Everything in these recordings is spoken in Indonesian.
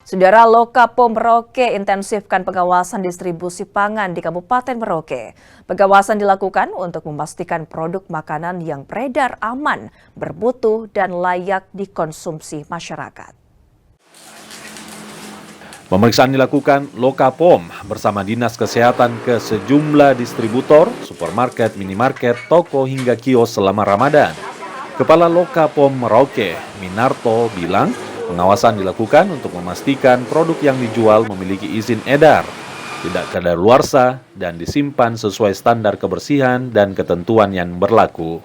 Saudara, Lokapom Merauke intensifkan pengawasan distribusi pangan di Kabupaten Merauke. Pengawasan dilakukan untuk memastikan produk makanan yang beredar aman, bermutu, dan layak dikonsumsi masyarakat. Pemeriksaan dilakukan Lokapom bersama Dinas Kesehatan ke sejumlah distributor, supermarket, minimarket, toko hingga kios selama Ramadan. Kepala Lokapom Merauke, Minarto, bilang pengawasan dilakukan untuk memastikan produk yang dijual memiliki izin edar, tidak kadaluarsa, dan disimpan sesuai standar kebersihan dan ketentuan yang berlaku.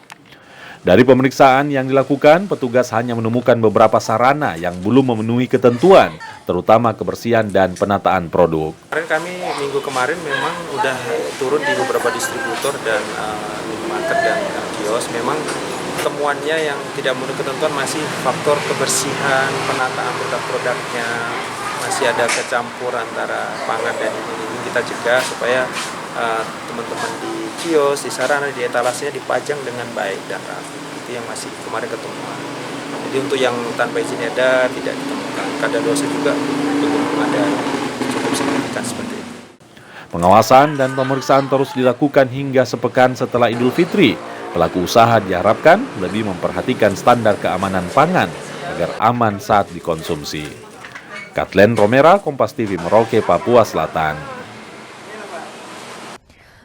Dari pemeriksaan yang dilakukan, petugas hanya menemukan beberapa sarana yang belum memenuhi ketentuan, terutama kebersihan dan penataan produk. Minggu kemarin memang udah turun di beberapa distributor dan minimarket dan kios. Memang temuannya yang tidak memenuhi ketentuan masih faktor kebersihan, penataan produk-produknya, masih ada kecampur antara pangan dan ini kita cegah supaya teman-teman di kios, di sarana, di etalasenya dipajang dengan baik dan rapi. Itu yang masih kemarin ketemuan. Jadi untuk yang tanpa izin edar tidak ditemukan. Kadaluarsa juga belum ada cukup signifikan seperti itu. Pengawasan dan pemeriksaan terus dilakukan hingga sepekan setelah Idul Fitri. Pelaku usaha diharapkan lebih memperhatikan standar keamanan pangan agar aman saat dikonsumsi. Katlen Romera, Kompas TV, Merauke, Papua Selatan.